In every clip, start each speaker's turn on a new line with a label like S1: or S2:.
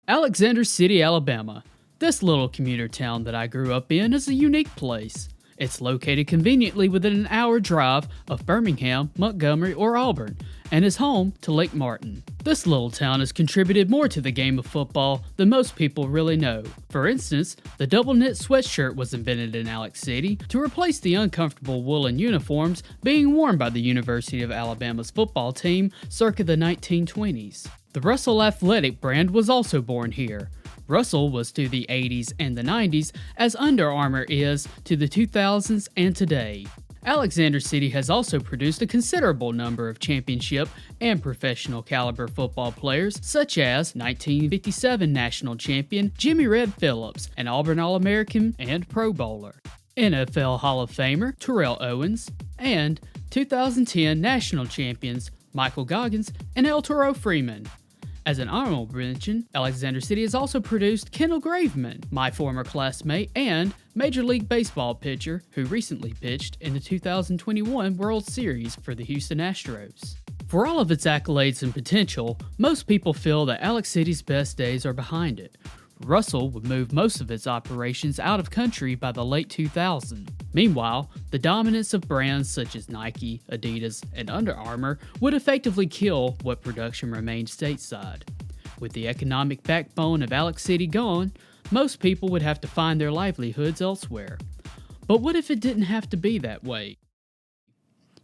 S1: Alexander City, Alabama. This little commuter town that I grew up in is a unique place. It's located conveniently within an hour drive of Birmingham, Montgomery, or Auburn, and is home to Lake Martin. This little town has contributed more to the game of football than most people really know. For instance, the double knit sweatshirt was invented in Alex City to replace the uncomfortable woolen uniforms being worn by the University of Alabama's football team circa the 1920s. The Russell Athletic brand was also born here. Russell was to the 80s and the 90s as Under Armour is to the 2000s and today. Alexander City has also produced a considerable number of championship and professional caliber football players, such as 1957 national champion Jimmy Red Phillips, an Auburn All-American and Pro Bowler, NFL Hall of Famer Terrell Owens, and 2010 national champions Michael Goggins and El Toro Freeman. As an honorable mention, Alexander City has also produced Kendall Graveman, my former classmate and Major League Baseball pitcher who recently pitched in the 2021 World Series for the Houston Astros. For all of its accolades and potential, most people feel that Alex City's best days are behind it. Russell would move most of its operations out of country by the late 2000s. Meanwhile, the dominance of brands such as Nike, Adidas, and Under Armour would effectively kill what production remained stateside. With the economic backbone of Alex City gone, most people would have to find their livelihoods elsewhere. But what if it didn't have to be that way?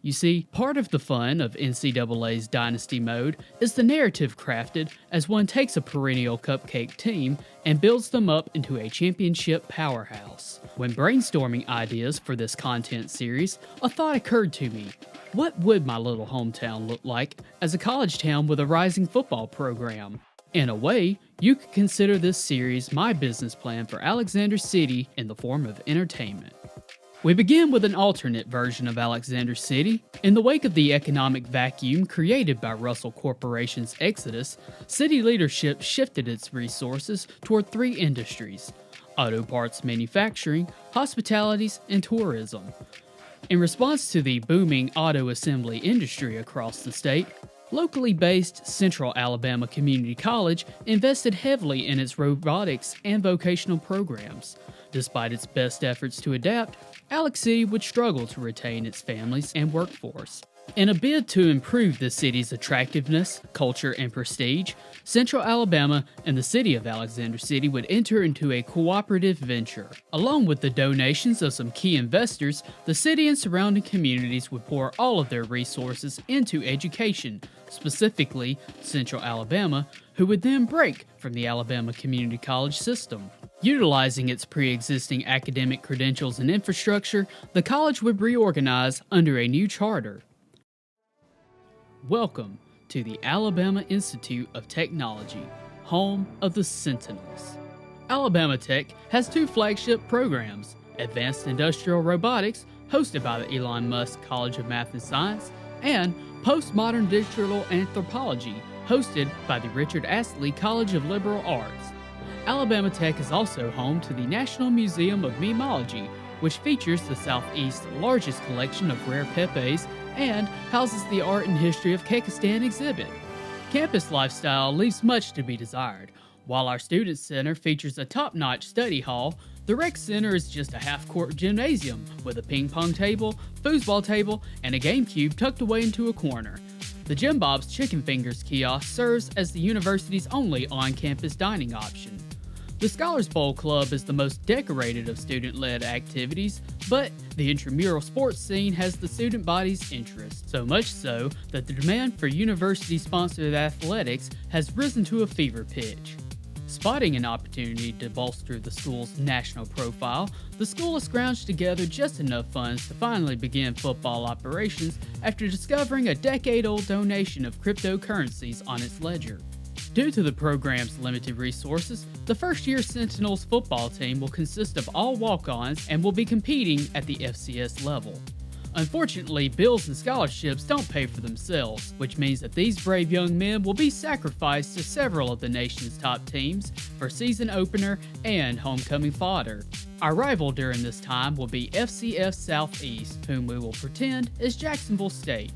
S1: You see, part of the fun of NCAA's Dynasty mode is the narrative crafted as one takes a perennial cupcake team and builds them up into a championship powerhouse. When brainstorming ideas for this content series, a thought occurred to me. What would my little hometown look like as a college town with a rising football program? In a way, you could consider this series my business plan for Alexander City in the form of entertainment. We begin with an alternate version of Alexander City. In the wake of the economic vacuum created by Russell Corporation's exodus, city leadership shifted its resources toward three industries: auto parts manufacturing, hospitalities, and tourism. In response to the booming auto assembly industry across the state, locally based Central Alabama Community College invested heavily in its robotics and vocational programs. Despite its best efforts to adapt, Alex City would struggle to retain its families and workforce. In a bid to improve the city's attractiveness, culture, and prestige, Central Alabama and the city of Alexander City would enter into a cooperative venture. Along with the donations of some key investors, the city and surrounding communities would pour all of their resources into education, specifically Central Alabama, who would then break from the Alabama Community College system. Utilizing its pre-existing academic credentials and infrastructure, the college would reorganize under a new charter. Welcome to the Alabama Institute of Technology, home of the Sentinels. Alabama Tech has two flagship programs: Advanced Industrial Robotics, hosted by the Elon Musk College of Math and Science, and Postmodern Digital Anthropology, hosted by the Richard Astley College of Liberal Arts. Alabama Tech is also home to the National Museum of Memology, which features the Southeast's largest collection of rare pepes and houses the Art and History of Kyrgyzstan exhibit. Campus lifestyle leaves much to be desired. While our Student Center features a top-notch study hall, the Rec Center is just a half-court gymnasium with a ping-pong table, foosball table, and a GameCube tucked away into a corner. The Jim Bob's Chicken Fingers kiosk serves as the university's only on-campus dining option. The Scholars Bowl Club is the most decorated of student-led activities, but the intramural sports scene has the student body's interest, so much so that the demand for university-sponsored athletics has risen to a fever pitch. Spotting an opportunity to bolster the school's national profile, the school has scrounged together just enough funds to finally begin football operations after discovering a decade-old donation of cryptocurrencies on its ledger. Due to the program's limited resources, the first-year Sentinels football team will consist of all walk-ons and will be competing at the FCS level. Unfortunately, bills and scholarships don't pay for themselves, which means that these brave young men will be sacrificed to several of the nation's top teams for season opener and homecoming fodder. Our rival during this time will be FCS Southeast, whom we will pretend is Jacksonville State.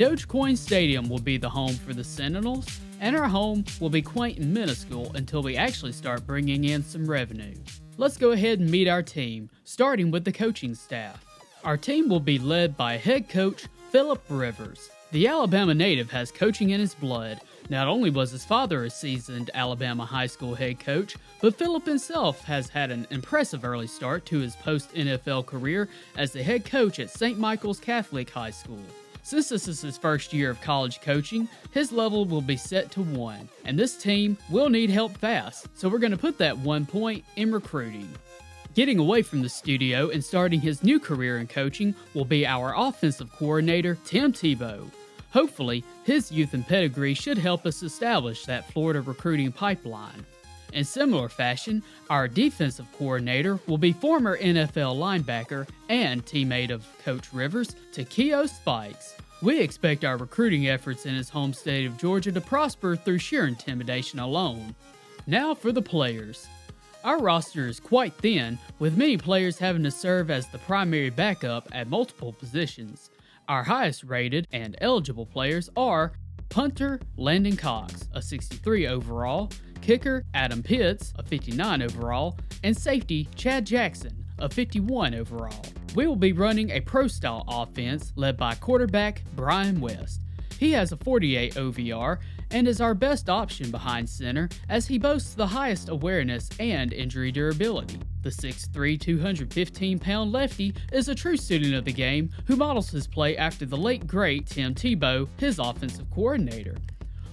S1: Dogecoin Stadium will be the home for the Sentinels, and our home will be quaint and minuscule until we actually start bringing in some revenue. Let's go ahead and meet our team, starting with the coaching staff. Our team will be led by head coach Philip Rivers. The Alabama native has coaching in his blood. Not only was his father a seasoned Alabama high school head coach, but Philip himself has had an impressive early start to his post-NFL career as the head coach at St. Michael's Catholic High School. Since this is his first year of college coaching, his level will be set to 1, and this team will need help fast, so we're going to put that 1 point in recruiting. Getting away from the studio and starting his new career in coaching will be our offensive coordinator, Tim Tebow. Hopefully, his youth and pedigree should help us establish that Florida recruiting pipeline. In similar fashion, our defensive coordinator will be former NFL linebacker and teammate of Coach Rivers, Takeo Spikes. We expect our recruiting efforts in his home state of Georgia to prosper through sheer intimidation alone. Now for the players. Our roster is quite thin, with many players having to serve as the primary backup at multiple positions. Our highest rated and eligible players are punter Landon Cox, a 63 overall, kicker Adam Pitts, a 59 overall, and safety Chad Jackson, a 51 overall. We will be running a pro-style offense led by quarterback Brian West. He has a 48 OVR and is our best option behind center as he boasts the highest awareness and injury durability. The 6'3", 215-pound lefty is a true student of the game who models his play after the late great Tim Tebow, his offensive coordinator.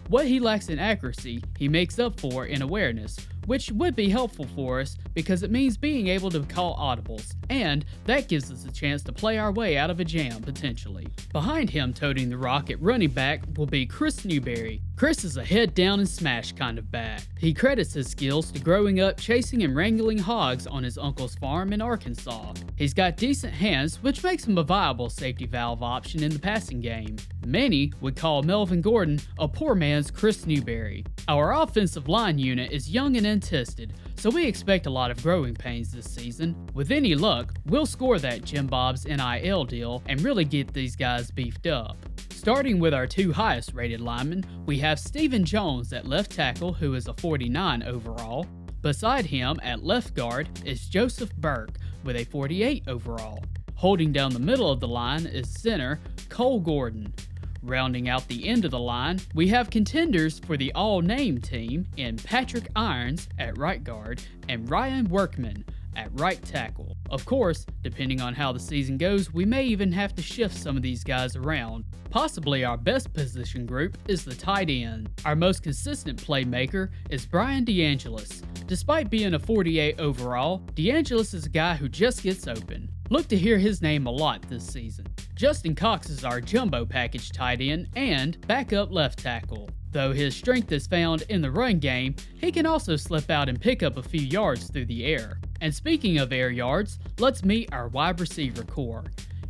S1: What he lacks in accuracy, he makes up for in awareness, which would be helpful for us because it means being able to call audibles, and that gives us a chance to play our way out of a jam potentially. Behind him toting the rock at running back will be Chris Newberry. Chris is a head down and smash kind of back. He credits his skills to growing up chasing and wrangling hogs on his uncle's farm in Arkansas. He's got decent hands, which makes him a viable safety valve option in the passing game. Many would call Melvin Gordon a poor man's Chris Newberry. Our offensive line unit is young and untested, so we expect a lot of growing pains this season. With any luck, we'll score that Jim Bob's NIL deal and really get these guys beefed up. Starting with our two highest rated linemen, we have Stephen Jones at left tackle, who is a 49 overall. Beside him at left guard is Joseph Burke with a 48 overall. Holding down the middle of the line is center Cole Gordon. Rounding out the end of the line, we have contenders for the all-name team in Patrick Irons at right guard and Ryan Workman at right tackle. Of course, depending on how the season goes, we may even have to shift some of these guys around. Possibly our best position group is the tight end. Our most consistent playmaker is Brian DeAngelis. Despite being a 48 overall, DeAngelis is a guy who just gets open. Look to hear his name a lot this season. Justin Cox is our jumbo package tight end and backup left tackle. Though his strength is found in the run game, he can also slip out and pick up a few yards through the air. And speaking of air yards, let's meet our wide receiver core.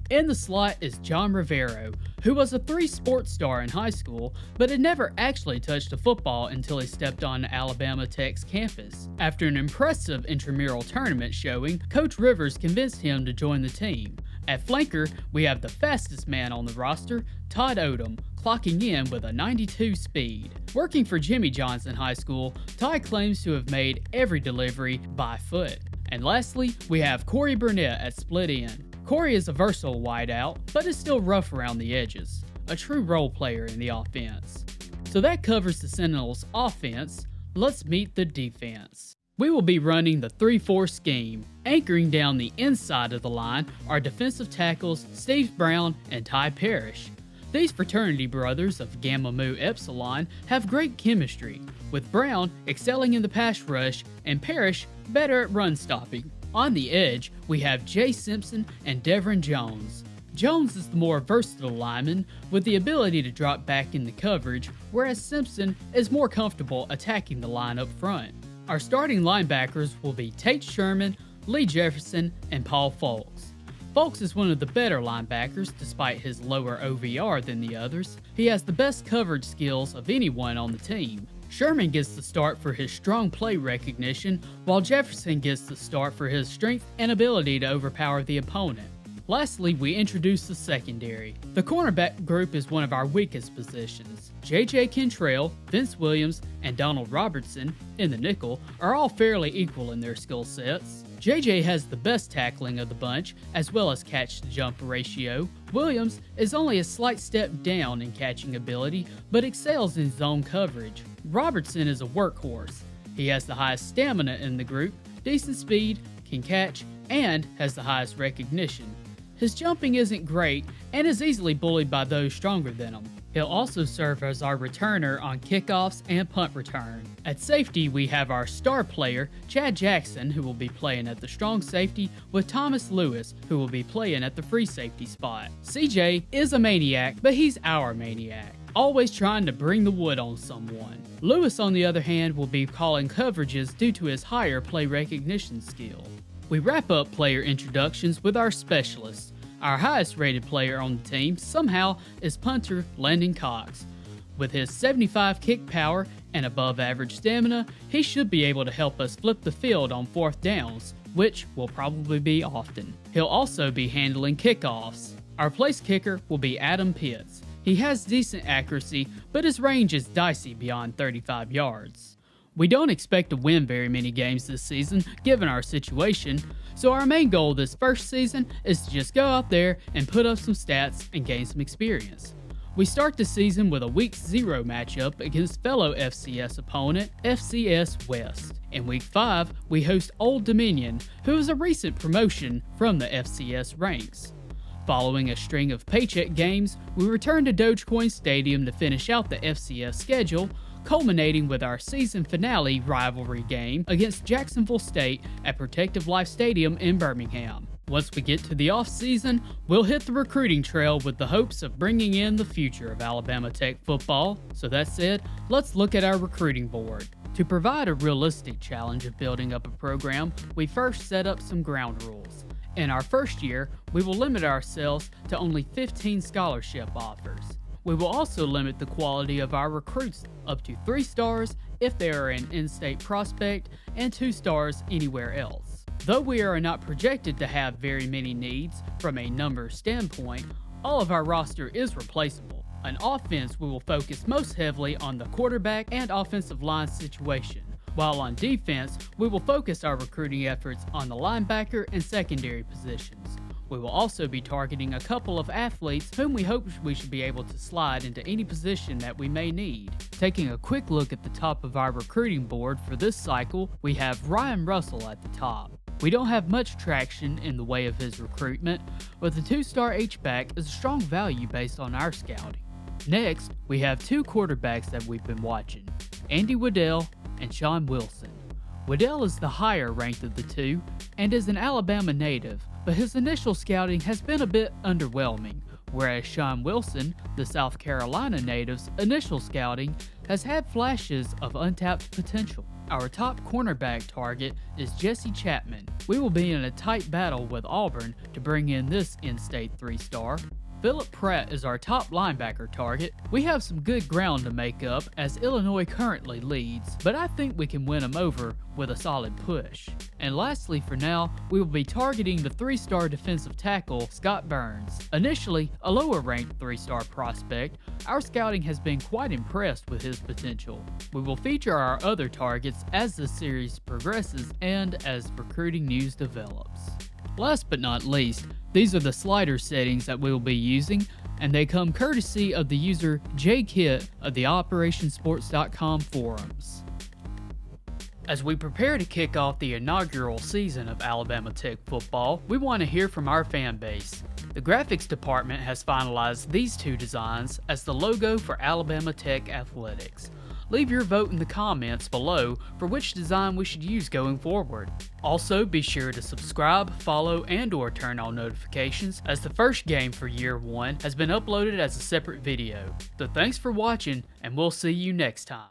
S1: In the slot is John Rivero, who was a 3 sports star in high school, but had never actually touched a football until he stepped on Alabama Tech's campus. After an impressive intramural tournament showing, Coach Rivers convinced him to join the team. At flanker, we have the fastest man on the roster, Todd Odom, clocking in with a 92 speed. Working for Jimmy Johnson High School, Todd claims to have made every delivery by foot. And lastly, we have Corey Burnett at split end. Corey is a versatile wideout, but is still rough around the edges, a true role player in the offense. So that covers the Sentinels' offense. Let's meet the defense. We will be running the 3-4 scheme. Anchoring down the inside of the line are defensive tackles Steve Brown and Ty Parrish. These fraternity brothers of Gamma Mu Epsilon have great chemistry, with Brown excelling in the pass rush and Parrish better at run stopping. On the edge, we have Jay Simpson and Devin Jones. Jones is the more versatile lineman with the ability to drop back into coverage, whereas Simpson is more comfortable attacking the line up front. Our starting linebackers will be Tate Sherman, Lee Jefferson, and Paul Folks. Folks is one of the better linebackers despite his lower OVR than the others. He has the best coverage skills of anyone on the team. Sherman gets the start for his strong play recognition, while Jefferson gets the start for his strength and ability to overpower the opponent. Lastly, we introduce the secondary. The cornerback group is one of our weakest positions. J.J. Kentrell, Vince Williams, and Donald Robertson, in the nickel, are all fairly equal in their skill sets. J.J. has the best tackling of the bunch, as well as catch-to-jump ratio. Williams is only a slight step down in catching ability, but excels in zone coverage. Robertson is a workhorse. He has the highest stamina in the group, decent speed, can catch, and has the highest recognition. His jumping isn't great and is easily bullied by those stronger than him. He'll also serve as our returner on kickoffs and punt return. At safety, we have our star player, Chad Jackson, who will be playing at the strong safety, with Thomas Lewis, who will be playing at the free safety spot. CJ is a maniac, but he's our maniac, always trying to bring the wood on someone. Lewis, on the other hand, will be calling coverages due to his higher play recognition skill. We wrap up player introductions with our specialists. Our highest rated player on the team somehow is punter Landon Cox. With his 75 kick power and above average stamina, he should be able to help us flip the field on 4th downs, which will probably be often. He'll also be handling kickoffs. Our place kicker will be Adam Pitts. He has decent accuracy, but his range is dicey beyond 35 yards. We don't expect to win very many games this season, given our situation, so our main goal this first season is to just go out there and put up some stats and gain some experience. We start the season with a Week 0 matchup against fellow FCS opponent, FCS West. In Week 5, we host Old Dominion, who is a recent promotion from the FCS ranks. Following a string of paycheck games, we return to Dogecoin Stadium to finish out the FCS schedule, culminating with our season finale rivalry game against Jacksonville State at Protective Life Stadium in Birmingham. Once we get to the off-season, we'll hit the recruiting trail with the hopes of bringing in the future of Alabama Tech football. So that said, let's look at our recruiting board. To provide a realistic challenge of building up a program, we first set up some ground rules. In our first year, we will limit ourselves to only 15 scholarship offers. We will also limit the quality of our recruits up to 3 stars if they are an in-state prospect and 2 stars anywhere else. Though we are not projected to have very many needs from a numbers standpoint, all of our roster is replaceable. On offense, we will focus most heavily on the quarterback and offensive line situation, while on defense, we will focus our recruiting efforts on the linebacker and secondary positions. We will also be targeting a couple of athletes whom we hope we should be able to slide into any position that we may need. Taking a quick look at the top of our recruiting board for this cycle, we have Ryan Russell at the top. We don't have much traction in the way of his recruitment, but the 2-star H-back is a strong value based on our scouting. Next, we have 2 quarterbacks that we've been watching, Andy Waddell and Sean Wilson. Waddell is the higher ranked of the two and is an Alabama native, but his initial scouting has been a bit underwhelming, whereas Sean Wilson, the South Carolina native's initial scouting, has had flashes of untapped potential. Our top cornerback target is Jesse Chapman. We will be in a tight battle with Auburn to bring in this in-state 3-star. Philip Pratt is our top linebacker target. We have some good ground to make up as Illinois currently leads, but I think we can win them over with a solid push. And lastly for now, we will be targeting the 3-star defensive tackle Scott Burns. Initially a lower ranked 3-star prospect, our scouting has been quite impressed with his potential. We will feature our other targets as the series progresses and as recruiting news develops. Last but not least, these are the slider settings that we will be using, and they come courtesy of the user JKit of the OperationSports.com forums. As we prepare to kick off the inaugural season of Alabama Tech football, we want to hear from our fan base. The graphics department has finalized these 2 designs as the logo for Alabama Tech Athletics. Leave your vote in the comments below for which design we should use going forward. Also, be sure to subscribe, follow, and/or turn on notifications as the first game for Year 1 has been uploaded as a separate video. So thanks for watching, and we'll see you next time.